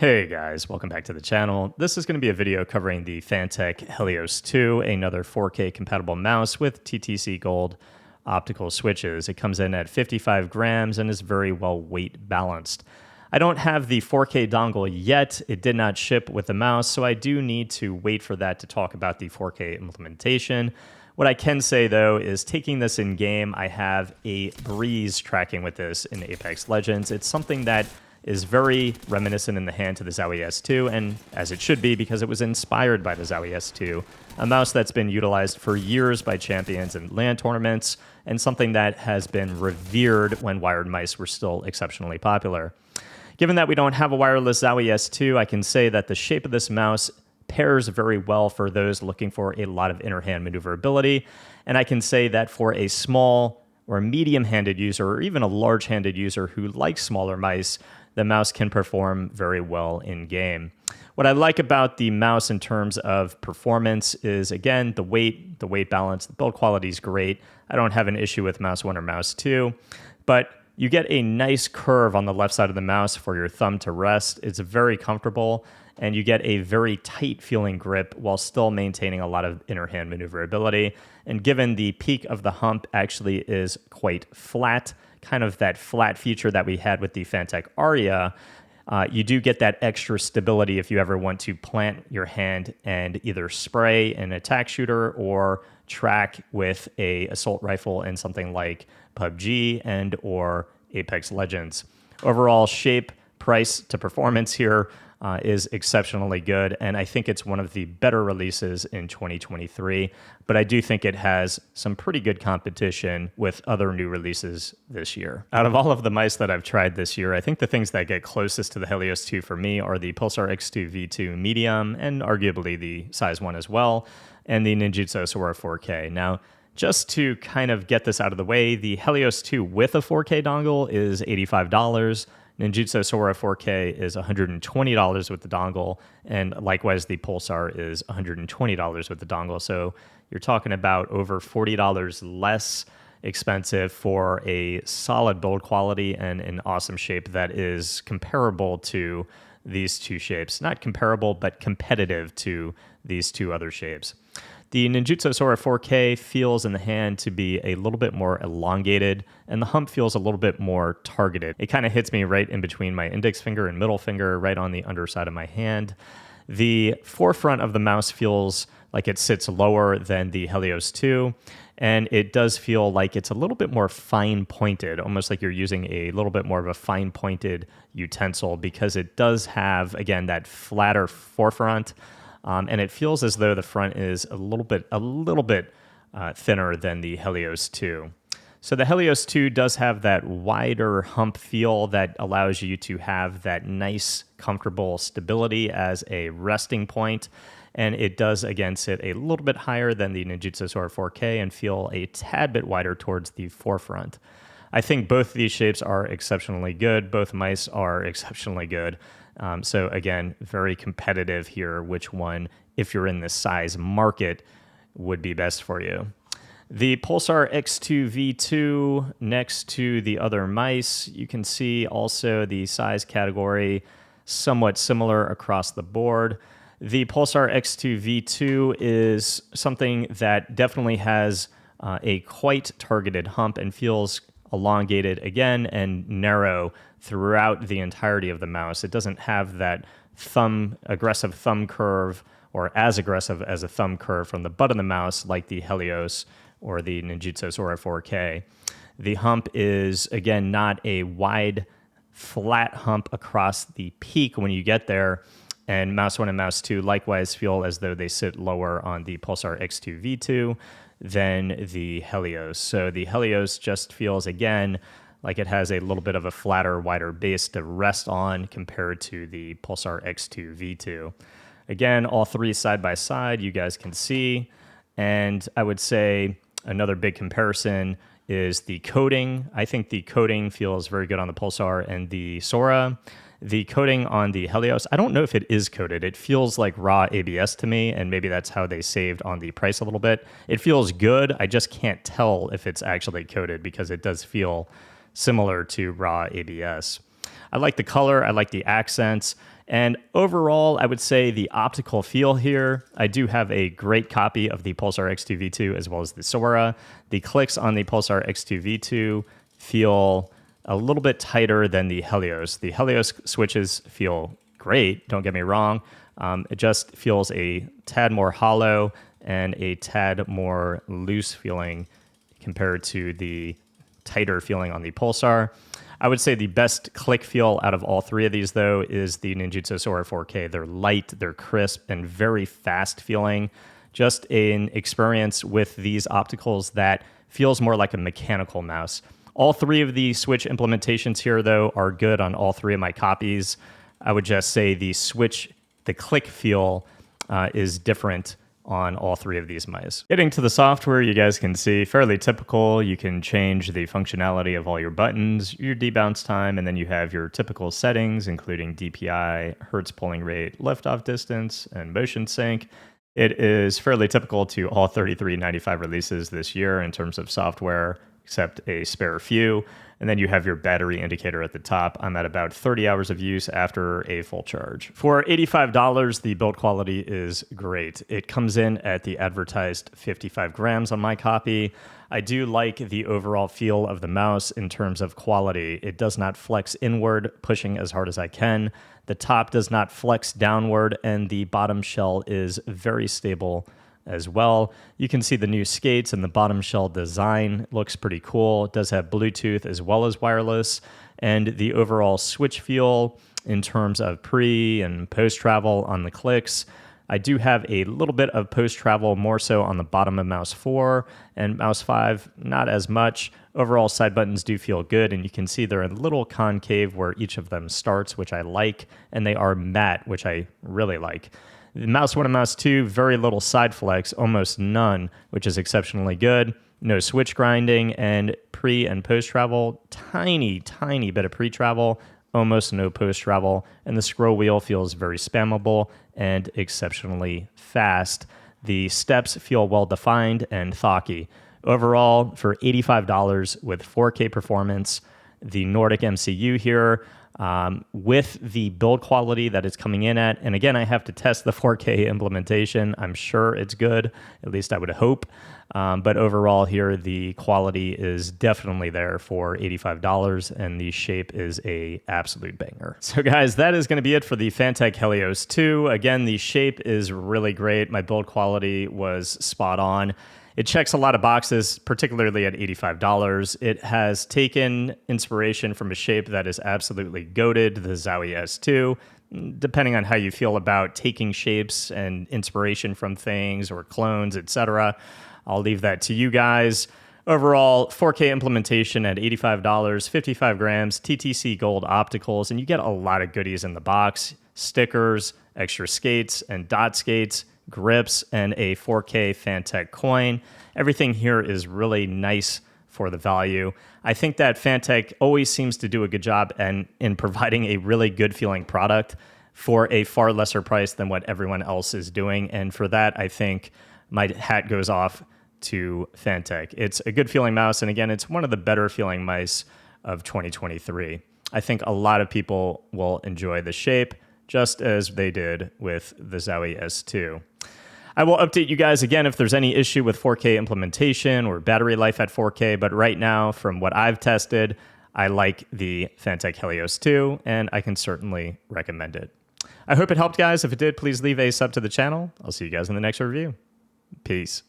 Hey guys, welcome back to the channel. This is going to be a video covering the Fantech Helios II, another 4K compatible mouse with TTC Gold optical switches. It comes in at 55 grams and is very well weight balanced. I don't have the 4K dongle yet. It did not ship with the mouse, so I do need to wait for that to talk about the 4K implementation. What I can say though is taking this in game, I have a breeze tracking with this in Apex Legends. It's something that is very reminiscent in the hand to the Zowie S2, and as it should be because it was inspired by the Zowie S2, a mouse that's been utilized for years by champions in LAN tournaments, and something that has been revered when wired mice were still exceptionally popular. Given that we don't have a wireless Zowie S2, I can say that the shape of this mouse pairs very well for those looking for a lot of inner hand maneuverability, and I can say that for a small or medium-handed user, or even a large-handed user who likes smaller mice, the mouse can perform very well in game. What I like about the mouse in terms of performance is, again, the weight balance, the build quality is great. I don't have an issue with mouse 1 or mouse 2, but you get a nice curve on the left side of the mouse for your thumb to rest. It's very comfortable, and you get a very tight feeling grip while still maintaining a lot of inner hand maneuverability. And given the peak of the hump actually is quite flat, kind of that flat feature that we had with the Fantech Aria, you do get that extra stability if you ever want to plant your hand and either spray an attack shooter or track with a assault rifle in something like PUBG and or Apex Legends. Overall shape, price to performance here is exceptionally good, and I think it's one of the better releases in 2023, but I do think it has some pretty good competition with other new releases this year. Out of all of the mice that I've tried this year, I think the things that get closest to the Helios 2 for me are the Pulsar X2 V2 Medium, and arguably the Size 1 as well, and the Ninjutso Sora 4K. Now, just to kind of get this out of the way, the Helios 2 with a 4K dongle is $85. Ninjutso Sora 4K is $120 with the dongle, and likewise the Pulsar is $120 with the dongle. So you're talking about over $40 less expensive for a solid build quality and an awesome shape that is comparable to these two shapes. Not comparable, but competitive to these two other shapes. The Ninjutso Sora 4K feels in the hand to be a little bit more elongated, and the hump feels a little bit more targeted. It kind of hits me right in between my index finger and middle finger, right on the underside of my hand. The forefront of the mouse feels like it sits lower than the Helios 2, and it does feel like it's a little bit more fine-pointed, almost like you're using a little bit more of a fine-pointed utensil, because it does have, again, that flatter forefront. And it feels as though the front is a little bit thinner than the Helios 2. So the Helios 2 does have that wider hump feel that allows you to have that nice, comfortable stability as a resting point. And it does, again, sit a little bit higher than the Ninjutso Sora 4K and feel a tad bit wider towards the forefront. I think both of these shapes are exceptionally good. Both mice are exceptionally good. So again, very competitive here, which one, if you're in this size market, would be best for you. The Pulsar X2 V2 next to the other mice, you can see also the size category somewhat similar across the board. The Pulsar X2 V2 is something that definitely has a quite targeted hump and feels elongated again and narrow throughout the entirety of the mouse. It doesn't have that aggressive thumb curve, or as aggressive as a thumb curve from the butt of the mouse like the Helios or the Ninjutso Sora 4K. The hump is, again, not a wide, flat hump across the peak when you get there, and mouse 1 and mouse 2 likewise feel as though they sit lower on the Pulsar X2 V2 than the Helios. So the Helios just feels, again, like it has a little bit of a flatter, wider base to rest on compared to the Pulsar X2 V2. Again, all three side by side, you guys can see. And I would say another big comparison is the coating. I think the coating feels very good on the Pulsar and the Sora. The coating on the Helios, I don't know if it is coated. It feels like raw ABS to me, and maybe that's how they saved on the price a little bit. It feels good. I just can't tell if it's actually coated because it does feel similar to raw ABS. I like the color. I like the accents. And overall, I would say the optical feel here, I do have a great copy of the Pulsar X2 V2 as well as the Sora. The clicks on the Pulsar X2 V2 feel a little bit tighter than the Helios. The Helios switches feel great, don't get me wrong. It just feels a tad more hollow and a tad more loose feeling compared to the tighter feeling on the Pulsar. I would say the best click feel out of all three of these, though, is the Ninjutso Sora 4K. They're light, they're crisp, and very fast feeling. Just an experience with these opticals that feels more like a mechanical mouse. All three of the Switch implementations here, though, are good on all three of my copies. I would just say the Switch, the click feel is different on all three of these mice. Getting to the software, you guys can see fairly typical. You can change the functionality of all your buttons, your debounce time, and then you have your typical settings, including DPI, hertz pulling rate, liftoff distance, and motion sync. It is fairly typical to all 3395 releases this year in terms of software, except a spare few. And then you have your battery indicator at the top. I'm at about 30 hours of use after a full charge. For $85, the build quality is great. It comes in at the advertised 55 grams on my copy. I do like the overall feel of the mouse in terms of quality. It does not flex inward, pushing as hard as I can. The top does not flex downward, and the bottom shell is very stable as well. You can see the new skates and the bottom shell design looks pretty cool. It does have Bluetooth as well as wireless, and the overall switch feel in terms of pre and post travel on the clicks. I do have a little bit of post travel, more so on the bottom of mouse 4 and mouse 5, not as much. Overall, side buttons do feel good, and you can see they're a little concave where each of them starts, which I like, and they are matte, which I really like. The mouse 1 and mouse 2, very little side flex, almost none, which is exceptionally good. No switch grinding, and pre and post travel, tiny bit of pre-travel, almost no post travel, and the scroll wheel feels very spammable and exceptionally fast. The steps feel well defined and thocky. Overall, for $85 with 4K performance, the Nordic MCU here, with the build quality that it's coming in at. And again, I have to test the 4K implementation. I'm sure it's good, at least I would hope. But overall here, the quality is definitely there for $85, and the shape is a absolute banger. So guys, that is going to be it for the Fantech Helios 2. Again, the shape is really great. My build quality was spot on. It checks a lot of boxes, particularly at $85. It has taken inspiration from a shape that is absolutely goated, the Zowie S2. Depending on how you feel about taking shapes and inspiration from things or clones, etc., I'll leave that to you guys. Overall, 4K implementation at $85, 55 grams, TTC Gold opticals, and you get a lot of goodies in the box. Stickers, extra skates and dot skates, grips, and a 4K Fantech coin. Everything here is really nice for the value. I think that Fantech always seems to do a good job in providing a really good feeling product for a far lesser price than what everyone else is doing. And for that, I think my hat goes off to Fantech. It's a good feeling mouse. And again, it's one of the better feeling mice of 2023. I think a lot of people will enjoy the shape, just as they did with the Zowie S2. I will update you guys again if there's any issue with 4K implementation or battery life at 4K, but right now, from what I've tested, I like the Fantech Helios 2, and I can certainly recommend it. I hope it helped, guys. If it did, please leave a sub to the channel. I'll see you guys in the next review. Peace.